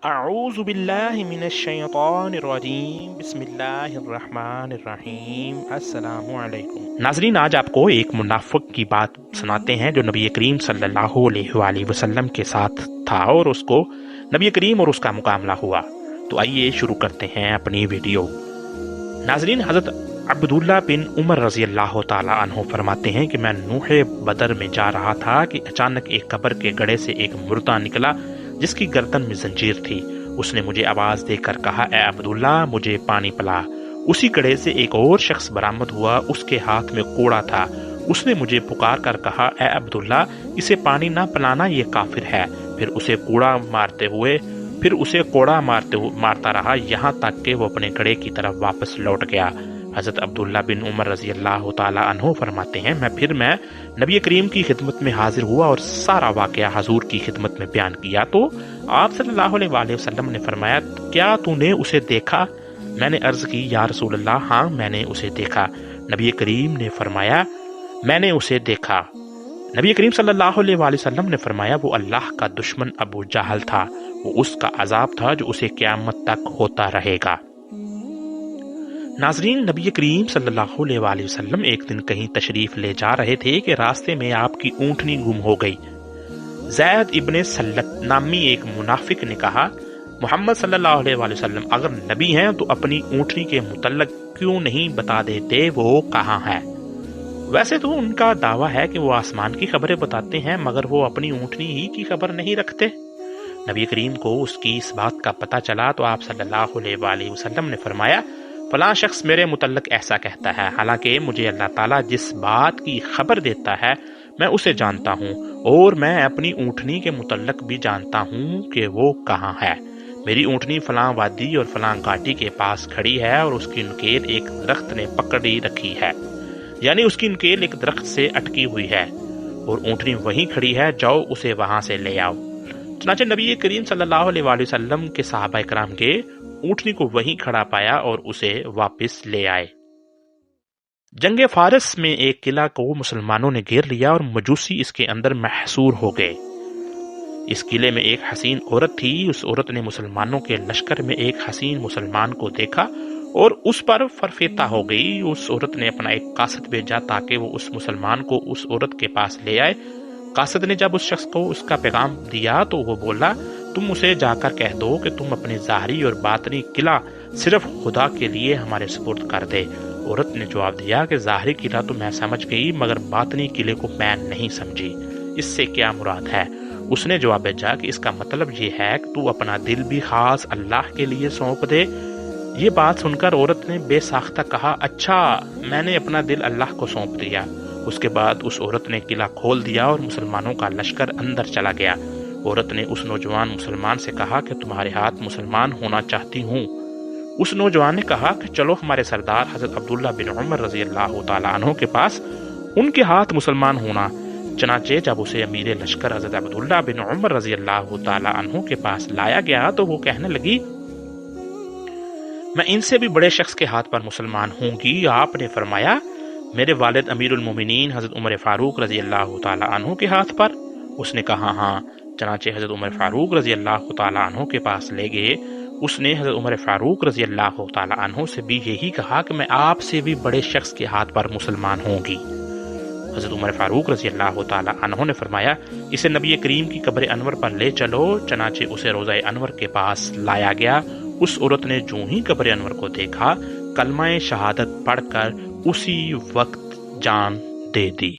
اعوذ باللہ من الشیطان الرجیم بسم اللہ الرحمن الرحیم السلام علیکم ناظرین، آج آپ کو ایک منافق کی بات سناتے ہیں جو نبی کریم صلی اللہ علیہ وآلہ وسلم کے ساتھ تھا اور اس کو نبی کریم اور اس کا مقابلہ ہوا۔ تو آئیے شروع کرتے ہیں اپنی ویڈیو۔ ناظرین، حضرت عبداللہ بن عمر رضی اللہ تعالی عنہ فرماتے ہیں کہ میں نوح بدر میں جا رہا تھا کہ اچانک ایک قبر کے گڑھے سے ایک مردہ نکلا جس کی گردن میں زنجیر تھی۔ اس نے مجھے آواز دے کر کہا، اے عبداللہ مجھے پانی پلا۔ اسی گڑھے سے ایک اور شخص برآمد ہوا، اس کے ہاتھ میں کوڑا تھا۔ اس نے مجھے پکار کر کہا، اے عبداللہ اسے پانی نہ پلانا، یہ کافر ہے۔ پھر اسے کوڑا مارتا رہا یہاں تک کہ وہ اپنے گڑھے کی طرف واپس لوٹ گیا۔ حضرت عبداللہ بن عمر رضی اللہ تعالی عنہ فرماتے ہیں، میں نبی کریم کی خدمت میں حاضر ہوا اور سارا واقعہ حضور کی خدمت میں بیان کیا تو آپ صلی اللہ علیہ وآلہ وسلم نے فرمایا، کیا تو نے اسے دیکھا؟ میں نے عرض کی، یا رسول اللہ ہاں میں نے اسے دیکھا۔ نبی کریم نے فرمایا، میں نے اسے دیکھا۔ نبی کریم صلی اللہ علیہ وآلہ وسلم نے فرمایا، وہ اللہ کا دشمن ابو جہل تھا، وہ اس کا عذاب تھا جو اسے قیامت تک ہوتا رہے گا۔ ناظرین، نبی کریم صلی اللہ علیہ وآلہ وسلم ایک دن کہیں تشریف لے جا رہے تھے کہ راستے میں آپ کی اونٹنی گم ہو گئی۔ زید ابن سلت نامی ایک منافق نے کہا، محمد صلی اللہ علیہ وآلہ وسلم اگر نبی ہیں تو اپنی اونٹنی کے متعلق کیوں نہیں بتا دیتے وہ کہاں ہے؟ ویسے تو ان کا دعویٰ ہے کہ وہ آسمان کی خبریں بتاتے ہیں مگر وہ اپنی اونٹنی ہی کی خبر نہیں رکھتے۔ نبی کریم کو اس کی اس بات کا پتہ چلا تو آپ صلی اللہ علیہ وآلہ وسلم نے فرمایا، فلاں شخص میرے متعلق ایسا کہتا ہے، حالانکہ مجھے اللہ تعالیٰ جس بات کی خبر دیتا ہے میں اسے جانتا ہوں، اور میں اپنی اونٹنی کے متعلق بھی جانتا ہوں کہ وہ کہاں ہے۔ میری اونٹنی فلاں وادی اور فلاں گھاٹی کے پاس کھڑی ہے اور اس کی نکیل ایک درخت نے پکڑی رکھی ہے، یعنی اس کی نکیل ایک درخت سے اٹکی ہوئی ہے اور اونٹنی وہیں کھڑی ہے، جاؤ اسے وہاں سے لے آؤ۔ چنانچہ نبی کریم صلی اللہ علیہ وآلہ وسلم کے صحابہ کرام کے اونٹنی کو وہیں کھڑا پایا اور اسے واپس لے آئے۔ جنگ فارس میں ایک قلعہ کو مسلمانوں نے گھیر لیا اور مجوسی اس کے اندر محصور ہو گئے۔ اس قلعے میں ایک حسین عورت تھی۔ اس عورت نے مسلمانوں کے لشکر میں ایک حسین مسلمان کو دیکھا اور اس پر فرفیتہ ہو گئی۔ اس عورت نے اپنا ایک قاصد بھیجا تاکہ وہ اس مسلمان کو اس عورت کے پاس لے آئے۔ قاصد نے جب اس شخص کو اس کا پیغام دیا تو وہ بولا، تم اسے جا کر کہہ دو کہ تم اپنے ظاہری اور باطنی قلعہ صرف خدا کے لیے ہمارے سپرد کر دے۔ عورت نے جواب دیا کہ ظاہری قلعہ تو میں سمجھ گئی مگر باطنی قلعے کو میں نہیں سمجھی، اس سے کیا مراد ہے؟ اس نے جواب بھیجا کہ اس کا مطلب یہ ہے کہ تو اپنا دل بھی خاص اللہ کے لیے سونپ دے۔ یہ بات سن کر عورت نے بے ساختہ کہا، اچھا میں نے اپنا دل اللہ کو سونپ دیا۔ اس کے بعد اس عورت نے قلعہ کھول دیا اور مسلمانوں کا لشکر اندر چلا گیا۔ عورت نے اس نوجوان مسلمان سے کہا کہ تمہارے ہاتھ مسلمان ہونا چاہتی ہوں۔ اس نوجوان نے کہا کہ چلو ہمارے سردار حضرت عبداللہ بن عمر رضی اللہ تعالی عنہ کے پاس، ان کے ہاتھ مسلمان ہونا۔ چنانچہ جب اسے امیر لشکر حضرت عبداللہ بن عمر رضی اللہ تعالی عنہ کے پاس لایا گیا تو وہ کہنے لگی، میں ان سے بھی بڑے شخص کے ہاتھ پر مسلمان ہوں گی۔ آپ نے فرمایا، میرے والد امیر المومنین حضرت عمر فاروق رضی اللہ تعالی عنہ کے ہاتھ پر؟ اس نے کہا ہاں۔ چنانچہ حضرت عمر فاروق رضی اللہ تعالی عنہ کے پاس لے گئے۔ اس نے حضرت عمر فاروق رضی اللہ تعالی عنہ سے بھی یہی کہا کہ میں آپ سے بھی بڑے شخص کے ہاتھ پر مسلمان ہوں گی۔ حضرت عمر فاروق رضی اللہ تعالی عنہ نے فرمایا، اسے نبی کریم کی قبر انور پر لے چلو۔ چنانچہ اسے روضہ انور کے پاس لایا گیا۔ اس عورت نے جو ہی قبر انور کو دیکھا، کلمہ شہادت پڑھ کر اسی وقت جان دے دی۔